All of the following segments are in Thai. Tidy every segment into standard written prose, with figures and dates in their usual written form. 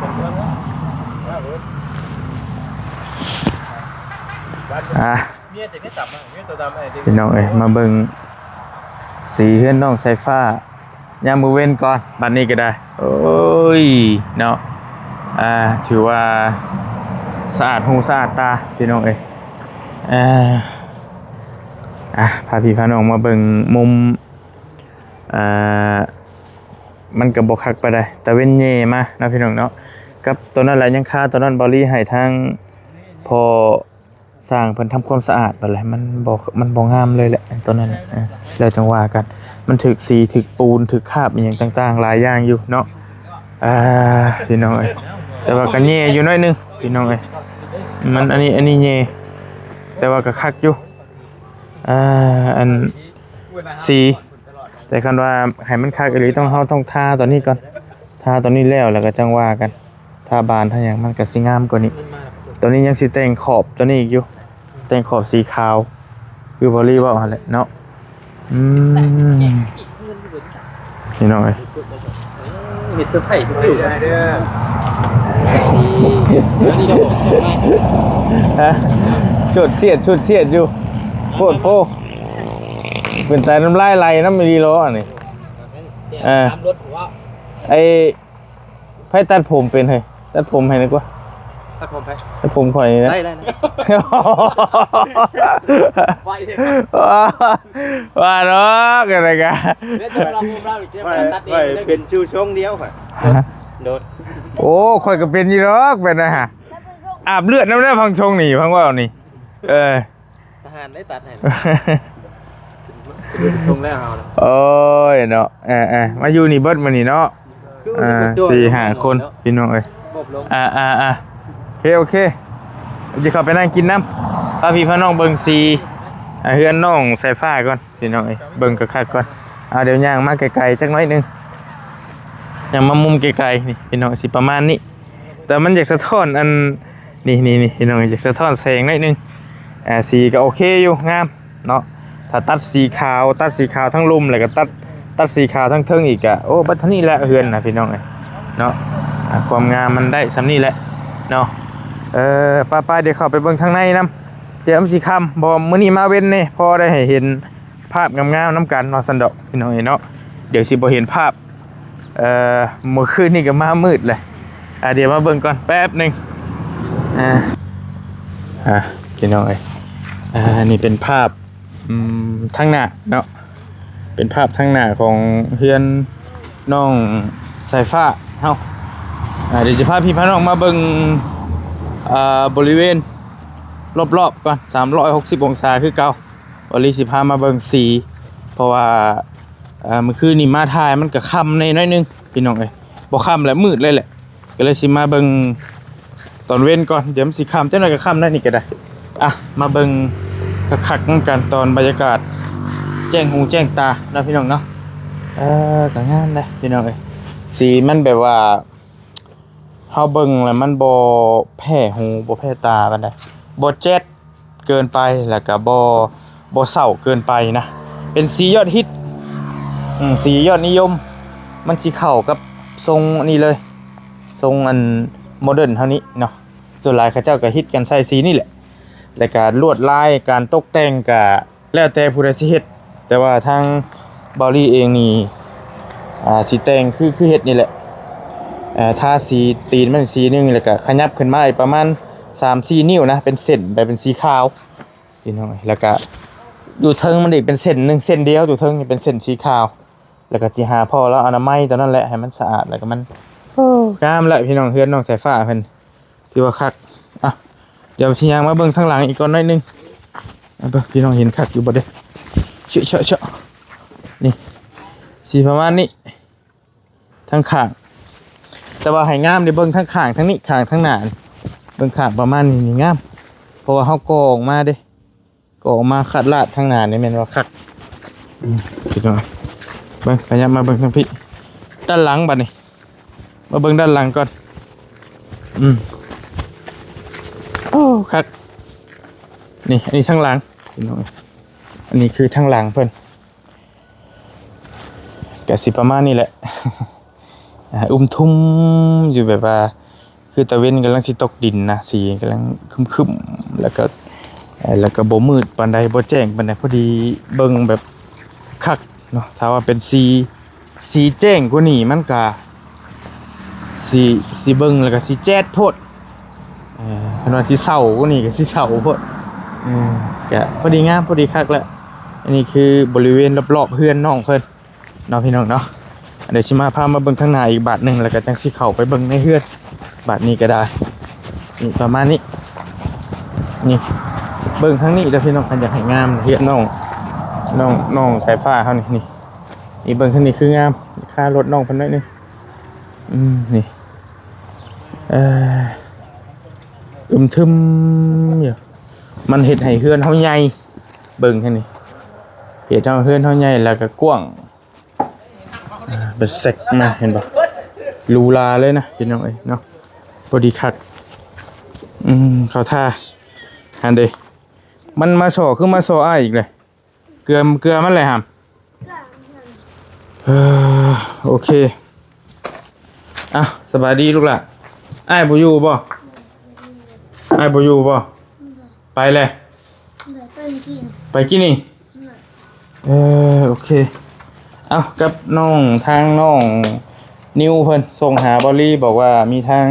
พี่น้องเอ้ยมาเบิ่งสีเฮือนน้องสายฟ้ายามมื้อเว้นก่อนบัดนี้ก็ได้โอ้ยเนาะถือว่าสะอาดหูสะอาดตาพี่น้องเอ้ยพาพี่พาน้องมาเบิ่งมุมมันก็บ่คักปานใดตะเว้นแย่มานะพี่น้องเนาะกับตัวนั้นแหละยังคาตัวนั้นบ่รีให้ทางพอสร้างเพิ่นทำความสะอาดบัดแหละมันบ่งามเลยแหละตัวนั้นแล้วจังว่ากันมันถึกสีถึกปูนถึกคราบอีหยังต่างๆหลายอย่างอยู่เนาะพี่น้องเอ้ยแต่ว่าก็แย่อยู่หน่อยนึงพี่น้องเอ้ยมันอันนี้แย่แต่ว่าก็คักอยู่อันสีแต่คันว่าให้มันคักอีหลีต้องทาตัวนี้ก่อนทาตัวนี้แล้วก็จังว่ากันทาบานถ้าหยังมันก็สิงามกว่านี้ตัวนี้ยังสิแต่งขอบตัวนี้อีกอยู่แต่งขอบสีขาวคือบอลี่ว่าอะไรเนาะนี่น้องเอ้ยเห็ดเสื้อผ้าอยู่ได้เด้อชุดเสียดอยู่โคตรโพเป็นแต่น้ำลายไหลน้ำไม่ดีล้อนี่ไอ้ไพ่ตัดผมเป็นเหรอตัดผมให้นึกว่าตัดผมข่อยนี่นะได้ว่าเนาะกันอะไรกันเป็นชูช่วงเดียวค่ะโดดโอ้ข่อยก็เป็นยี่หรอกเป็นนะฮะอาบเลือดน้ำได้พังชงหนีพังว่านี่ทหารได้ตัดให้ชงแล้วเอาโอ้ยเนาะมาอยู่นี่เบิดมานี่เนาะ4-5 คนพี่น้องเอ้ยโอเคจะเข้าไปนั่งกินน้ำพาพี่พาน้องเบิ่งสีเฮือนน้องสายฟ้าก่อนพี่น้องเอ้ยเบิ่งคักๆก่อนเดี๋ยวย่างมาไกลๆจักน้อยนึงย่างมามุมไกลๆนี่พี่น้องสิประมาณนี้แต่มันอยากสะท้อนอันนี่พี่น้องอยากสะท้อนแสงนิดนึงสีก็โอเคอยู่งามเนาะถ้าตัดสีขาวทั้งลุ่มแล้วก็ตัดสีขาวทั้งเทิงอีกโอ้บัดนี้แหละเฮือนนะพี่น้องเอ้ยเนาะความงามมันได้สำนี้แหละเนาะป้าเดี๋ยวเข้าไปเบิ่งทางในน้ำเดี๋ยวสีคำบอกมื้อนี้มาเว้นนี่พอได้เห็นภาพงามๆน้ำกันนอนสันดอกพี่น้องเนาะเดี๋ยวสิบ่เห็นภาพเมื่อคืนนี่ก็มามืดเลยเดี๋ยวมาเบิ่งก่อนแป๊บนึงพี่น้องนี่เป็นภาพทางหน้าเนาะเป็นภาพทางหน้าของเฮือนน้องสายฟ้าเฮาเดี๋ยวจะพาพี่พาน้องมาเบิ่งบริเวณรอบๆก่อน360องศาคือเก่าบริสิพามาเบิ่งสีเพราะว่าเมื่อคืนนี่มาถ่ายมันก็ค่ำในน้อยนึงพี่น้องบ่ค่ำแล้วมืดเลยแหละก็เลยสิมาเบิ่งตอนเว้นก่อนเดี๋ยวมันสิค่ำจังได๋ก็ค่ำได้นี่ก็ได้มาเบิ่งคักๆกันตอนบรรยากาศแจ้งหูแจ้งตานะพี่น้องเนาะก็งามเลยพี่น้องสีมันแบบว่าเฮาเบิ่งแล้วมันบ่แพ้หูบ่แพ้ตาปานใดบ่แจ๊ดเกินไปแล้วก็บ่เศร้าเกินไปนะเป็นสียอดฮิตสียอดนิยมมันสิเข้ากับทรงนี้เลยทรงอันโมเดิร์นเท่านี้เนาะส่วนหลายเขาเจ้าก็ฮิตกันใส่สีนี่แหละและการลวดลายการตกแต่งก็แล้วแต่ผู้ใดสิเฮ็ดแต่ว่าทางบอลี่เองนี่สีแต่งคือเฮ็ดนี่แหละทาสีตีนมันสีนึงแล้วก็ขยับขึ้นมาอีกประมาณ 3-4 นิ้วนะเป็นเส้นแบบเป็นสีขาวพี่น้องแล้วก็อยู่เทิงมันอีกเป็นเส้นนึงเส้นเดียวอยู่เทิงนี่เป็นเส้นสีขาวแล้วก็สิหาพ่อแล้วอนามัยตอนนั้นแหละให้มันสะอาดแล้วก็มันงามแล้วพี่น้องเฮือนน้องสายฟ้าเพิ่นที่ว่าคักเดี๋ยวสิย่างมาเบิ่งทางหลังอีกก่อนหน่อยนึงเบิ่งพี่น้องเห็นคักอยู่บ่เด้เชอะนี่สีประมาณนี้ทั้งข้างแต่ว่าให้งามเดี๋ยวเบิ่งทั้งข้างทั้งนี้ข้างทั้งหน้าเบิ่งข้างประมาณนี้นี่งามเพราะว่าเฮาก่อออกมาเด้ก่อออกมาคัดลาดทั้งหน้านี่แม่นว่าคักพี่น้องเบิ่งขยับมาเบิ่งทางพี่ด้านหลังบัดนี้มาเบิ่งด้านหลังก่อนโอ้คักนี่อันนี้ทางหลังพี่น้องอันนี้คือทางหลังเพิ่นก็สิประมาณนี้แหละทุ่มอยู่แบบว่า คือตะเว้นกำลังสิตกดินนะสีกำลังครึมๆแล้วก็บ่มืดปานใดบ่แจ้งปานใดพอดีเบิ่งแบบคักเนาะถ้าว่าเป็นสีแจ้งกว่านี้มันก็สีเบิ่งแล้วก็สีแจ๊ดโพดคันว่าสีเศร้ากว่านี้ก็สีเศร้าโพดก็พอดีงามพอดีคักแล้วอันนี้คือบริเวณรอบๆเฮือนน้องเพิ่นเนาะพี่น้องเนาะเดี๋ยวสิมาพามาเบิ่งข้างหน้าอีกบาทหนึงแล้วก็จังสิเข้าไปเบิ่งในเฮือนบาทนี้ก็ได้นี่ประมาณนี้นี่เบิ่งทางนี้เด้อพี่น้องคันอยากให้งามเฮือนน้องสายฟ้าเฮานี่เบิ่งทางนี้คืองามค่ารถน้องเพิ่นน้อยนึงนี่ทึมอยู่มันเฮ็ดให้เฮือนเฮาใหญ่เบิ่งทางนี้เฮ็ดเฮือนเฮาใหญ่แล้วก็กว้างเป็นเซกมาเห็นบ่ลูลาเลยนะพี่น้องเอ้ยเนาะพอดีคักเข้าท่าอันเด้มันมาส่อคือมาส่ออ้ายอีกเลยเกลือมันเลยหามโอเคสบายดีลูกหล่ะอ้ายบ่อยู่บ่ไปเลยไปกินนี่โอเคกับทางน้องนิวเพิ่นส่งหาบอลลี่บอกว่ามีทาง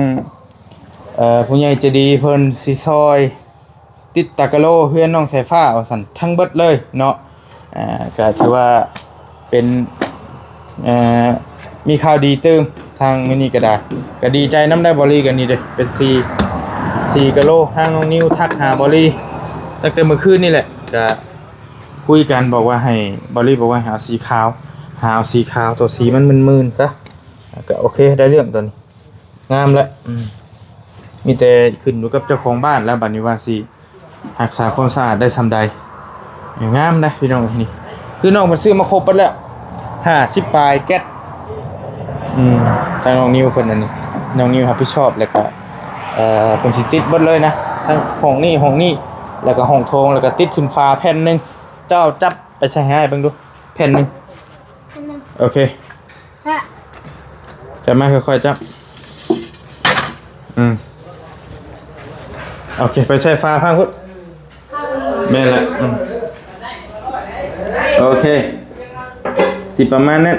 ผู้ใหญ่ใจดีเพิ่นสิซอยติดตะกะโลเฮือนน้องสายฟ้าว่าซั่นทั้งเบิดเลยเนาะก็ถือว่าเป็นมีข่าวดีเติมทางนี่ก็ได้ก็ดีใจนำได้บอลลี่กันนี่เด้เป็น4กะโลทางน้องนิวทักหาบอลลี่ตั้งแต่เมื่อคืนนี่แหละก็คุยกันบอกว่าให้บอลลี่บอกว่าหาสีขาวตัวสีมันมึนๆซะก็โอเคได้เรื่องตัวนี้งามแล้วมีแต่ขึ้นอยู่กับเจ้าของบ้านแล้วบัดนี้ว่าสิรักษาความสะอาดได้ซำใดงามนะพี่น้องนี่คือน้องมันซื้อมาครบหมดแล้ว50ปลายแก๊สทางน้องนิวเพิ่นอันนี้น้องนิวรับผิดชอบแล้วก็เพิ่นสิติดเบิดเลยนะทั้งห้องนี้แล้วก็ห้องโถงแล้วก็ติดขึ้นฟ้าแผ่นนึงเจ้าจับไปใช้ให้เบิ่งดูแผ่นนึงโอเคจะมาค่อยๆจับโอเคไปใช้ฟ้าพังพุทธแม่นละโอเคสิประมาณนั้น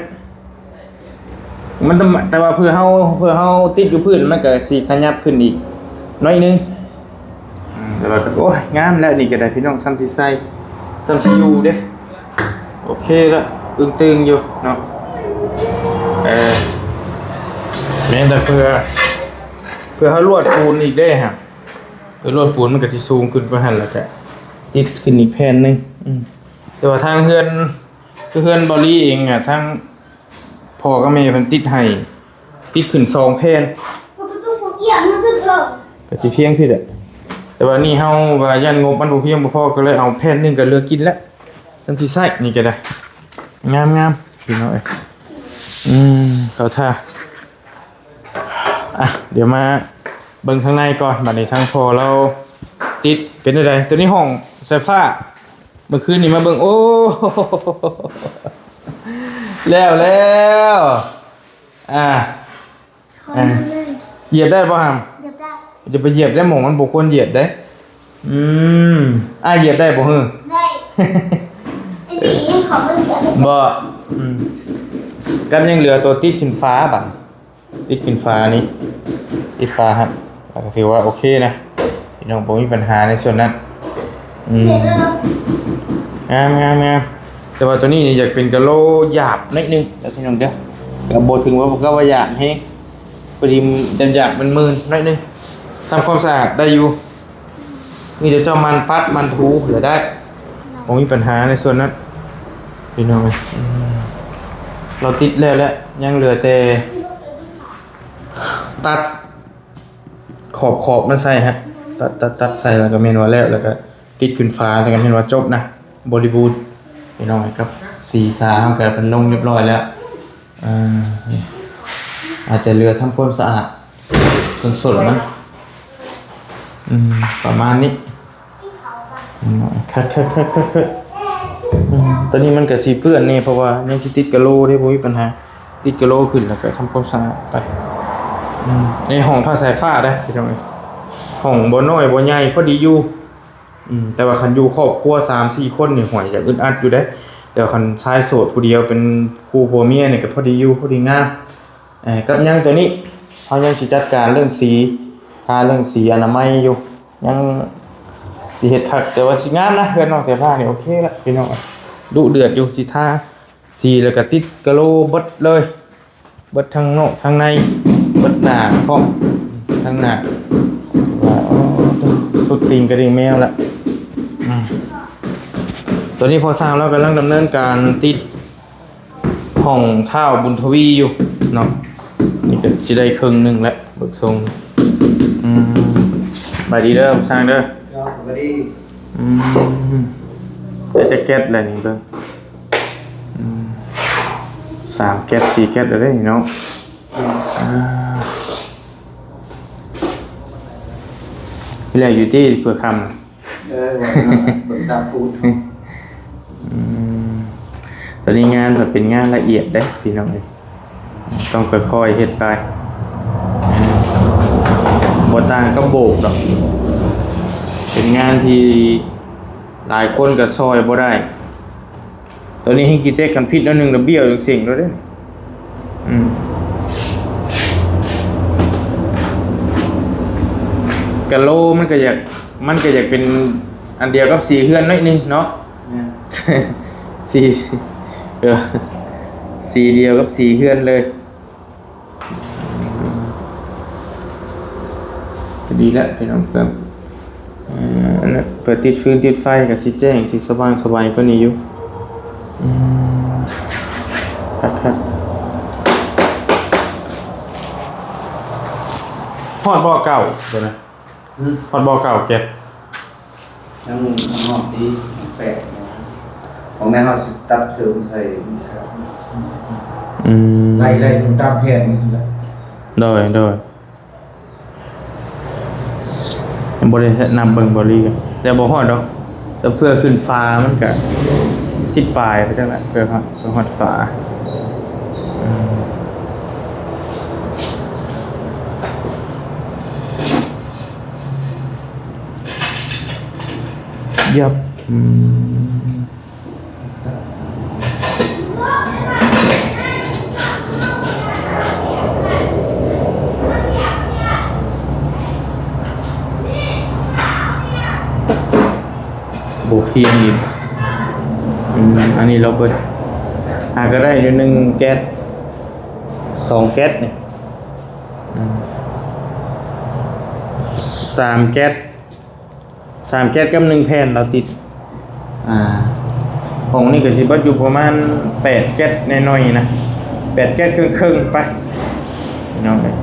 มันแต่ว่าเพื่อเฮาติดอยู่พื้นมันก็สิขยับขึ้นอีกน้อยนึงแต่ว่าก็โอ้ยงามแล้วนี่ก็ได้พี่น้องซ้ำที่ใส่ซ้ำที่อยู่เด้โอเคละตึงอยู่เนาะแม้แต่เพื่อเฮาลวดปูนอีกได้ฮะเพื่อลวดปูนมันก็สิสูงขึ้นกว่าหั่นแล้วก็ติดขึ้นอีกแผ่นนึงแต่ว่าทางเฮือนบอลี่เองอ่ะทางพ่อกับแม่เพิ่นติดให้ติดขึ้น2แผ่นก็สิเพียงพี่แหละแต่ว่านี่เฮาว่ายันงบมันบ่เพียงบ่พอก็เลยเอาแผ่นนึงก็เหลือกินแล้วจังสิใส่นี่ก็ได้งามพี่น้องเอ้ยเข้าท่าเดี๋ยวมาเบิ่งข้างในก่อนบัดนี้ทางพ่อเราติดเป็นจังได๋ตัวนี้ห้องไฟฟ้าเมื่อคืนนี้มาเบิ่งโอ้แล้วเหยียบได้ป่ะฮะเหยียบได้จะไปเหยียบได้หมองมันบุคคลเหยียบได้เหยียบได้ป่ะฮึได้ไอ้นี่ยังเขาไม่เหยียบบ่กันยังเหลือตัวติดขึ้นฟ้าบัดติดขึ้นฟ้านี่ติดฟ้าครับก็ถือว่าโอเคนะพี่น้องผมมีปัญหาในส่วนนั้นงามแต่ว่าตัวนี้นี่อยากเป็นกะโลหยาบนิดนึงแล้วพี่น้องเด้อก็บ่ถึงว่าก็ว่าหยาบให้พอดีหยาบมันมืนนิดนึงทำความสะอาดได้อยู่มีแต่เจ้ามันปัดมันถูเหลือได้ผมมีปัญหาในส่วนนั้นพี่น้องเราติดแล้วยังเหลือแต่ตัดขอบมาใส่ฮะตัดใส่แล้วก็เมนว่าแล้วก็ติดขึ้นฟ้าแล้วก็เมนว่าจบนะบริบูรณ์พี่น้องครับสีสาเกิดเป็นลงเรียบร้อยแล้วอาจจะเหลือทำความสะอาดส่วนมันประมาณนี้คัดตอนนี้มันกับสีเปื้อนนี่เพราะว่ายังติดกะโลได้บ่มีปัญหาติดกะโลขึ้นแล้วก็ทำความสะอาดไป ในห้องท่าสายฟ้าได้พี่น้องเอ้ยห้องบ่น้อยบ่ใหญ่พอดีอยู่แต่ว่าคันอยู่ครอบครัว 3-4 คนนี่ห่วยจะอึดอัดอยู่เด้เดี๋ยวคันชายโสดผู้เดียวเป็นคู่ผัวเมียนี่ก็พอดีอยู่พอดีงามกับยังตัวนี้เฮายังสิจัดการเรื่องสีทาเรื่องสีอนามัยอยู่ยังสิเฮ็ดคักแต่ว่าสิงามนะเพื่อนน้องสายฟ้านี่โอเคละพี่น้องดุเดือดอยู่สิทาสีแล้วก็ติดกะโหลเบิดเลยเบิดทั้งนอกทั้งในเบิดหน้าพร้อมทั้งหน้าว่าสุดติงกระดิ่งแมวละตัวนี้พอสร้างแล้วกำลังดำเนินการติดห้องเท้าบุญทวีอยู่เนาะนี่ก็สิได้ครึ่งหนึงแล้วเบิกทรงบายดีเด้อสร้างเด้อสวัสดีจะแก๊สอะไรนี่เบิ่ง3 แก๊ส 4 แก๊สอะไรนี่เนาะพี่แหละอยู่ที่เพื่อคำวันเบิกตาพูดตอนนี้งานแบบเป็นงานละเอียดเด้พี่น้องเลยต้องค่อยๆเฮ็ดไปบ่ต่างก็โบกดอกเป็นงานที่หลายคนก็ซอยบ่ได้ตอนนี้ให้กิเตกกันพิษแล้วนึงระเบี้ยวจังสิ่งแล้วเด้กะโลมันก็อยากเป็นอันเดียวกับสีเฮือนน้อยนึงเนาะสีเดียวกับสีเฮือนเลยดีแล้วพี่น้องครับเปิดติดฟืนติดไฟกับสิแจ้งสิสว่างสบายก็นี่อยู่ครับฮอดบ่อเก่าเดี๋ยวนะฮอดบ่อเก่าเก็บยังหอมดีแปลกของแม่เขาตัดเสริมใส่ไล่ตามแผนนี่แหละโดยบริษัทนำเบิ่งบริกันแต่บ่ฮอดดอกแต่เพื่อขึ้นฟ้ามันก็10 ปลายไปจังได๋เพื่อฮอดฟ้ายับโบเพียงอีกอันนี้เราเปิดก็ได้อยู่1 แก๊ส 2 แก๊สนี่3 แก๊ส3 แก๊สกับ1 แผ่นเราติดของนี่ก็สิบัดอยู่ประมาณ8 แก๊สน้อยๆนะ8 แก๊สครึ่งๆไปน้องเลย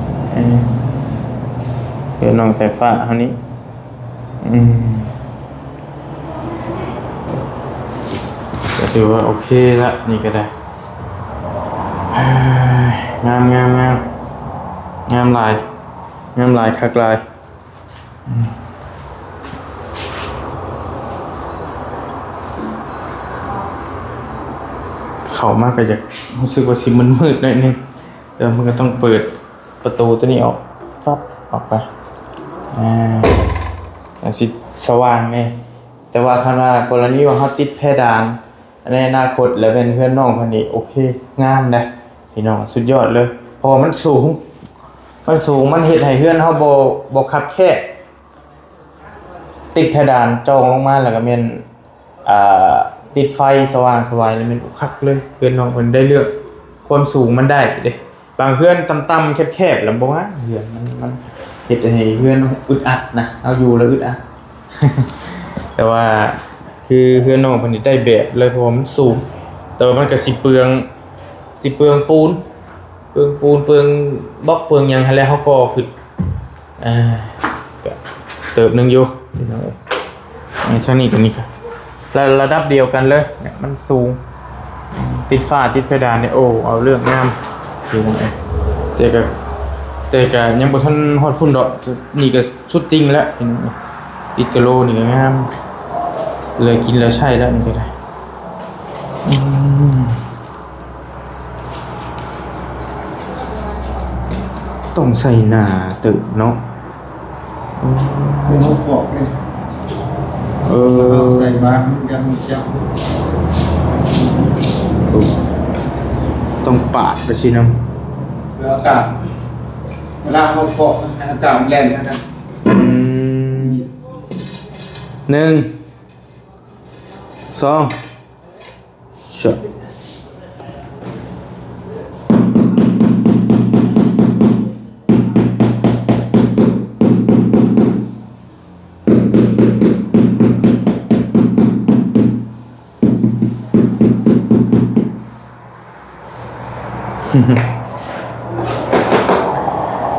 เดี๋ยวน้องสายฟ้าเฮานี้ก็ถือว่าโอเคละนี่ก็ได้งามหลายคักลายเข้ามากก็จะรู้สึกว่าสิมืดๆหน่อยนึงแต่มันก็ต้องเปิดประตูตัวนี้ออกฟับออกไปสิสว่างแน่แต่ว่าคณะกรณีว่าเฮาติดเพดานในอนาคตแล้วเป็นเพื่อนน้องคนนี้โอเคงามนะพี่น้องสุดยอดเลยพอมันสูงมันเฮ็ดให้เพื่อนเฮาบ่คับแคบติดเพดานจองลงมาแล้วก็แม่นติดไฟสว่างสวายแล้วแม่นคักเลยเพื่อนน้องเพิ่นได้เลือกความสูงมันได้เด้บางเพื่อนต่ำๆแคบๆแล้วบ่ว่าเพื่อนมันเฮ็ดให้เพื่อนอึดอัดนะเอาอยู่แล้วอึดอัด แต่ว่าคือเพื่อนน้องเพิ่นได้แบบเลยเพราะมันสูงแต่ว่ามันก็สิเปลืองปูนเปลืองบล็อกเปลืองหยังให้แล้วเฮาก่อขึ้นก็เติบนึงอยู่พี่น้องช่างนี้ตัวนี้ค่ะระดับเดียวกันเลยเนี่ยมันสูงติดฝ้าติดเพดานเนี่ยโอ้เอาเรื่องงามอยู่ไงแต่ก็ยังบ่ทันฮอดพุ่นดอกนี่ก็สุดติงแล้วพี่น้องติดกะโลนี่ก็งามเลยกินแล้วใช่แล้วนี่ก็ได้ ต้องใส่หนาตึกเนาะ เป็นห้องฟอกเนี่ย ใส่บาตรยังจับ ต้องปาดไปสิน้ แล้วอากาศเวลาเขาฟอกอากาศมันแรงนะครับ ำ1 2ชะ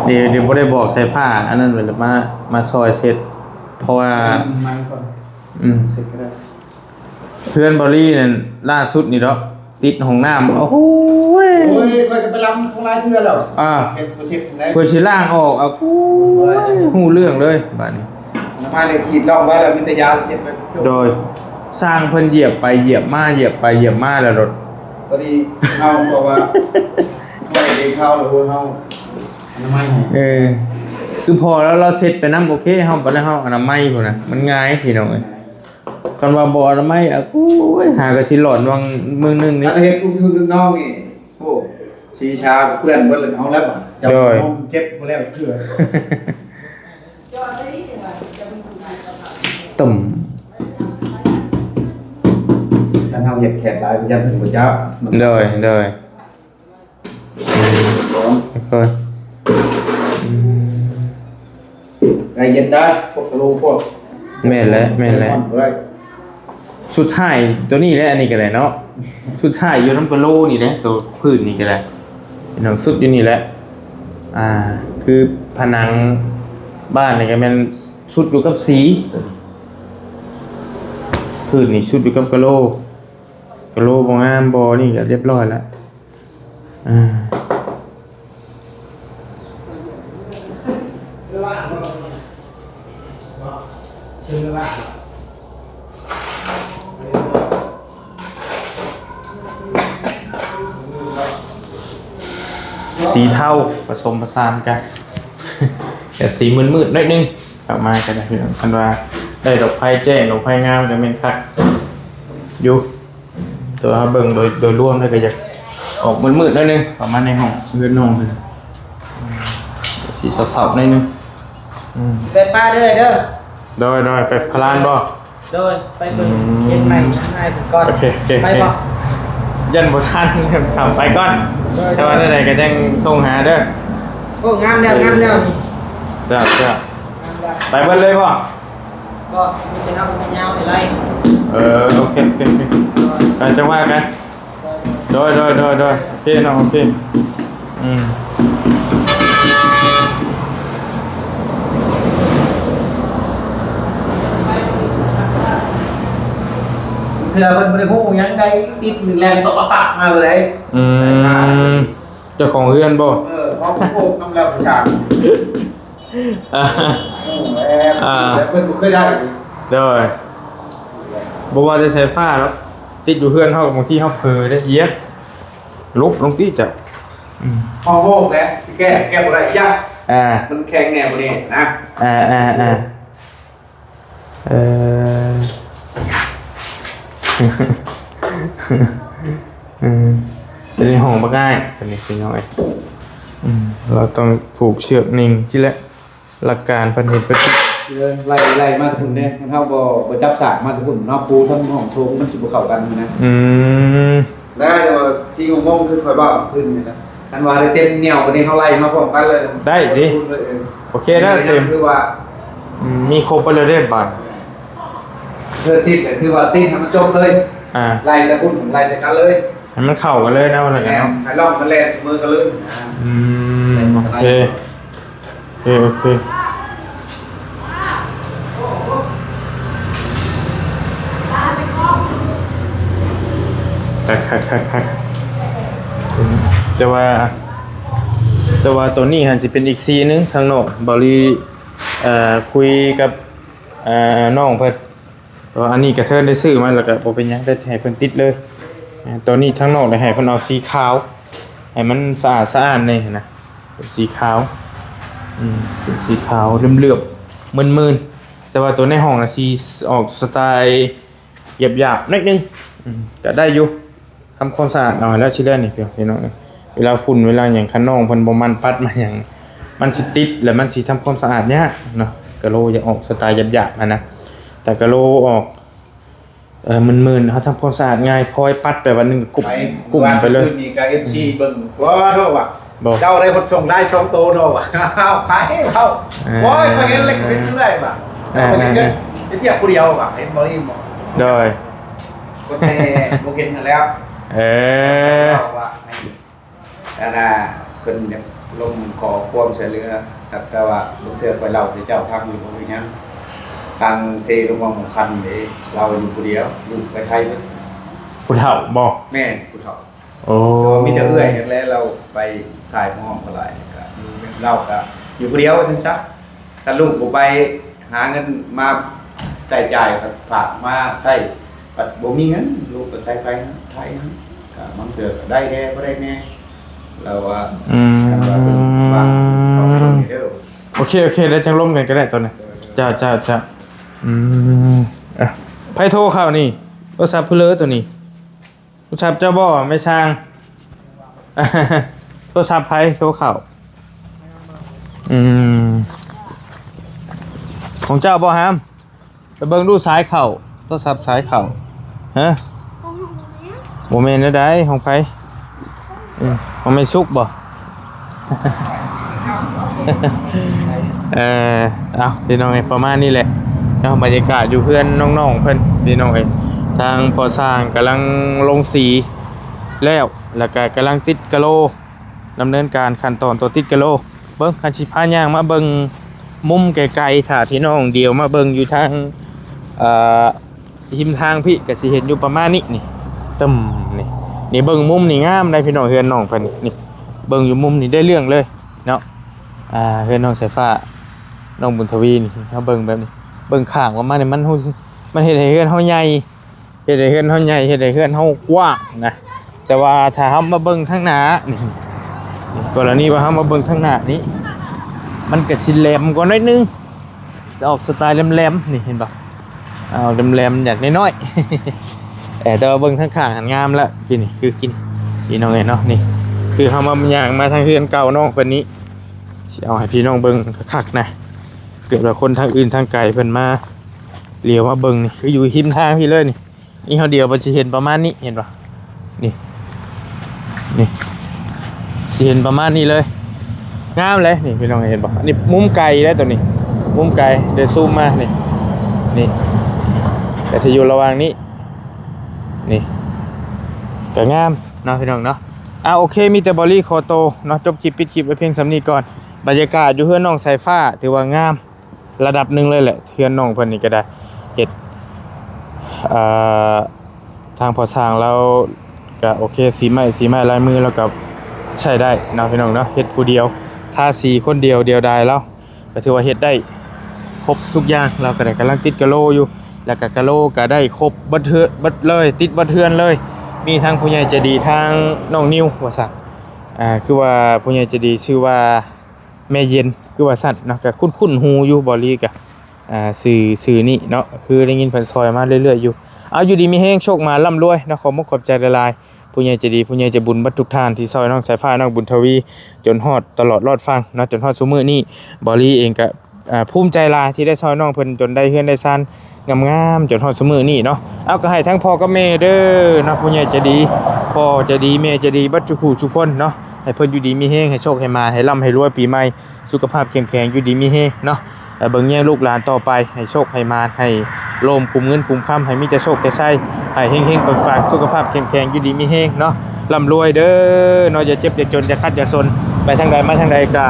เดี๋ยวบ่ได้บอกสายฟ้าอันนั้นเวลามาซอยเสร็จเพราะว่า มันก่อนเสร็จก็ได้ เพื่อนบอลลี่นั่นล่าสุดนี่เนาะติดห้องน้ำโอ้โห โอ้ยคอยจะไปล้ำของร้านเพื่อนหรอเก็บเช็คได้ เพื่อชิล่างออกเอาหูเรื่องเลยบ้านนี้ น้ำมันเลยขีดล่องไว้แล้วมิตรยาเสร็จไป โดยสร้างเพิ่นเหยียบไปเหยียบมาเหยียบไปเหยียบมาแล้วรถ ตอนนี้เขาบอกว่าไม่ได้เข้าหรือว่าเข้าน้ำมัน คือพอแล้วเราเสร็จไปน้ำโอเคเฮาบ่ได้เฮาอนามัยพุ่นน่ะมันง่ายพี่น้องเอ้ยคันว่าบ่อนามัยอ่ะโอ้ยหาก็สิหลอนวังมื้อนึงนี่ ถ้าเฮ็ดลูกทุนลูกน้องนี่โอ้ชีชาเปื้อนเบิดเลยเอาแล้วบ่จับห้องเก็บบ่แล้วเถื่อ ตุ่ม ถ้าเฮาเฮ็ดแขกหลายยันถึงบ่จับ โดยค่อย ไก่เย็นได้พวกกะโหลกพวก แม่นแล้วสุดท้ายตัวนี้แหละอันนี้ก็ได้เนาะสุดท้ายอยู่น้ำปลาโลนี่แหละตัวพื้นนี่ก็ได้หนังสุดอยู่นี่แหละคือผนังบ้านนี่ก็แม่นชุดอยู่กับสีพื้นนี่ชุดอยู่กับกะโหลบ่งามบ่นี่ก็เรียบร้อยแล้วสีเทาผสมผสานกัน แต่สีมืดๆหน่อยนึงกลับมากันนะพี่น้องคันว่าได้ดอกไม้แจ้งดอกไม้งามก็แม่นคักอยู่ตัวเบิ่งโดยรวมได้ก็อยากออกมืดๆหน่อยนึงประมาณในห้องเรือนนอนสีเศร้าๆหน่อยนึง ไปป้าเด้อโดยไปพลานบ่ โดยไปเบิ่งเฮ็ดใหม่ให้ผมก่อน โอเค ไปบ่ ยันบ่ทันทำไปก่อนแต่ว่าใดๆก็ยังส่งหาเด้อ โอ้งามแล้วนี่ จ้า งามแล้ว ไปเบิ่เลยบ่ ก็มีแต่เอาไปยาวไปไล่ โอเคไปจังว่ากันโดยโอเคเนาะโอเคเถื่อมันบ่ได้ฮู้หยังไดติดแรงตกปากมาเลย เจ้าของเฮือนบ่ พอโอ้นำแล้วประชาชนแล้วเพิ่นบ่เคยได้ โดยบ่ว่าจะใช้ฟ้าแล้วติดอยู่เฮือนเฮาบางทีเฮาเผลอได้เหยียบลุกลงติจ้ะ พอโฮกแล้วสิแก้บ่ได้ยากมันแข็งแน่บ่นี่นะ เป็นห้องบ่ง่ายเป็นนี่พี่น้องเอ้ยเราต้องผูกเชือกนิ่งที่แหละหลักการเพิ่นเฮ็ดไป ไล่มาทุนเด้มันเฮาบ่จับสากมาทุนเนาะปูทั้งห้องโถงมันสิบ่เข้ากันนะแล้วสิงงคือค่อยบอกขึ้นนี่นะอันว่าได้เต็มเหนียวบัดนี้เฮาไล่มาพร้อมกันเลย ได้ดิโอเคแล้วเต็ม คือว่า มีครบไปเลยได้บัด ติดก็คือว่าติดให้มันจบเลยไล่แต่พุ่นไล่ใส่กันเลย ให้มันเข้ากันเลยนะว่าแล้วกันเนาะ ให้ลองมันแล่นมือกันเลย โอเคคักแต่ว่าตัวนี้หันสิเป็นอีกซีนึงทางนอกบริคุยกับน้องเพิ่นว่าอันนี้กระเทินได้ซื้อมาแล้วก็บ่เป็นหยังได้ให้เพิ่นติดเลยตัวนี้ทางนอกได้ให้เพิ่นเอาสีขาวให้มันสะอาดนี่นะเป็นสีขาว เป็นสีขาวเหลื่อมๆมึนๆแต่ว่าตัวในห้องน่ะสีออกสไตล์หยาบๆนิดนึงก็ได้อยู่ทำความสะอาดหน่อยแล้วชิเล่นนี่พี่น้องเวลาฝุ่นเวลาอย่างคันนองเพิ่นบ่มันปัดมาอย่างมันสิติดแล้วมันสิทำความสะอาดยากเนาะกะโลจะออกสไตล์หยาบๆนะแต่กะโลออกมึนๆเขาทำความสะอาดง่ายพอยปัดไปวันนึงก็กุ่มไปเลยมีกับ FC เบิ่งว่าโทษว่ะ บอก เจ้าได้คนชงได้ช่องโตโน่ว่ะเอาขายให้เขาโอ้ยเขาเห็นเล็กเป็นเรื่อยว่ะเขาเห็นก็เทียบผู้เดียวว่ะเห็นบ่ได้บ่ โดย คนแท้บ่เห็นกันแล้วว่าให้น่ะเพิ่นลงขอความช่วยเหลือแต่ว่าลูกเทือกไปเล่าให้เจ้าพังอยู่บ่มีหยังทางเซลงมาของคันเด้เราอยู่ผู้เดียวลูกไปไทยเพิ่น ผู้เฒ่าบอก แม่ผู้เฒ่า โอ้ มีแต่เอื้อยอย่างแล้วเราไปถ่ายห้องเท่าไหร่ก็เราก็อยู่คนเดียวทั้งซักถ้าลูกผมไปหาเงินมาใช้จ่ายฝากมาใช้ปัดบ่มีเงินลูกก็ใช้ไปไทยนะก็มันเกิดได้แน่บ่ได้แน่เราว่ากันว่าเป็นวางของคนเดียว โอเคแล้วจังร่วมกันก็ได้ตอนนี้จะไพ่โทรเข้านี่โทรศัพท์เพื่อเลอตัวนี้โทรศัพท์เจ้าบ่ไม่ช่างโทรศัพท์ไพ่โทรเข้าของเจ้าบ่ฮามไปเบิ่งดูสายเข่าโทรศัพท์สายเข่าฮะโมเมนต์ได้ของไพ่ของไม่สุกบ่เอาพี่น้องประมาณนี้แหละเนาะบรรยากาศอยู่เพื่อนน้องๆเพิ่นพี่น้องทางพอสร้างกำลังลงสีแล้วก็กำลังติดกะโลดำเนินการขั้นตอนตัวติดกะโลเบิ่งคันสิพาย่างมาเบิ่งมุมไกลๆถ้าพี่น้องเดียวมาเบิ่งอยู่ทางทิมทางพี่ก็สิเห็นอยู่ประมาณนี้นี่ตึมนี่เบิ่งมุมนี่งามได้พี่น้องเฮือนน้องเพิ่นนี่เบิ่งอยู่มุมนี่ได้เรื่องเลยเนาะเฮือนน้องสายฟ้าน้องบุญทวีนี่เฮาเบิ่งแบบนี้เบิ่งข้างว่ามันฮู้มันเฮ็ดให้เฮือนเฮาใหญ่เฮ็ดให้เฮือนเฮาใหญ่เฮ็ดให้เฮือนเฮากว้างนะแต่ว่าถ้าเฮามาเบิ่งทางหน้านี่กรณีว่าเฮามาเบิ่งทางหน้านี้มันก็สิแหลมกว่าน้อยนึงจะออกสไตล์แหลมๆนี่เห็นบ่เอาแหลมๆอยากน้อยๆแต่ว่าเบิ่งทางข้างหันงามแล้วกินนี่คือกินพี่น้องเนาะนี่คือเฮามาย่างมาทางเฮือนเก่าน้องเพิ่นนี้สิเอาให้พี่น้องเบิ่งคักๆนะเกิดว่าคนทางอื่นทางไกลเพิ่นมาเลี้ยวมาเบิ่งนี่คืออยู่หิมทางพี่เลยนี่เฮาเดียวมันสิเห็นประมาณนี้เห็นป่ะนี่สิเห็นประมาณนี้เลยงามเลยนี่พี่น้องเห็นป่ะอันนี้มุมไกลแล้วตัวนี้มุมไกลเดี๋ยวซูมมานี่แต่สิอยู่ระหว่างนี้นี่ก็งามเนาะพี่น้องเนาะโอเคมีแต่บอลี่คอโตเนาะจบคลิปปิดคลิปไว้เพียงสำนี้ก่อนบรรยากาศอยู่เฮือนน้องสายฟ้าถือว่างามระดับหนึ่งเลยแหละเฮือนน้องเพิ่นนี่ก็ได้เฮ็ดทางพอสร้างแล้วก็โอเคสีไม้ลายมือแล้วก็ใช้ได้เนาะพี่น้องเนาะเฮ็ดผู้เดียวทาสีคนเดียวดายแล้วก็ถือว่าเฮ็ดได้ครบทุกอย่างเราก็ได้กำลังติดกะโลอยู่แล้วก็กะโลก็ได้ครบบัดเลยติดบัดเทือนเลยมีทางผู้ใหญ่ใจดีทางน้องนิวว่าซั่นคือว่าผู้ใหญ่ใจดีชื่อว่าแม่เย็นคือว่าซั่นเนาะก็คุ้นหูอยู่บ่ลีก็สื่อนี่เนาะคือได้ยินเพิ่นซอยมาเรื่อยๆอยู่เอาอยู่ดีมีแฮงโชคมาร่ำรวยเนาะขอบใจหลายๆผู้ใหญ่ใจดีผู้ใหญ่ใจบุญบัดทุกท่านที่ซอยน้องสายฟ้าน้องบุญทวีจนฮอดตลอดรอดฟังเนาะจนฮอดซุมื้อนี้บ่ลีเองก็ภูมิใจหลายที่ได้ซอยน้องเพิ่นจนได้เฮือนได้ซ่านงามๆจนฮอดซุมื้อนี้เนาะเอาก็ให้ทั้งพ่อกับแม่เด้อเนาะผู้ใหญ่ใจดีพ่อใจดีแม่ใจดีบัดทุกผู้ทุกคนเนาะให้เพิ่นอยู่ดีมีแฮงให้โชคให้มาให้ร่ำให้รวยปีใหม่สุขภาพเข้มแข็งอยู่ดีมีแฮงเนาะเบิ่งแย่งลูกหลานต่อไปให้โชคให้มาให้โลมคุมเงินคุมค่ำให้มีแต่โชคแต่ไส้ให้เฮงๆปังๆสุขภาพเข้มแข็งอยู่ดีมีแฮงเนาะร่ำรวยเด้อเนาะอย่าเจ็บอย่าจนอย่าคัดอย่าซนไปทางใดมาทางใดก็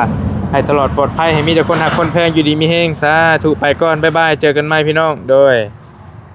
ให้ตลอดปลอดภัยให้มีแต่คนหักคนแพงอยู่ดีมีแฮงสาธุไปก่อนบ๊ายบายเจอกันใหม่พี่น้องโดย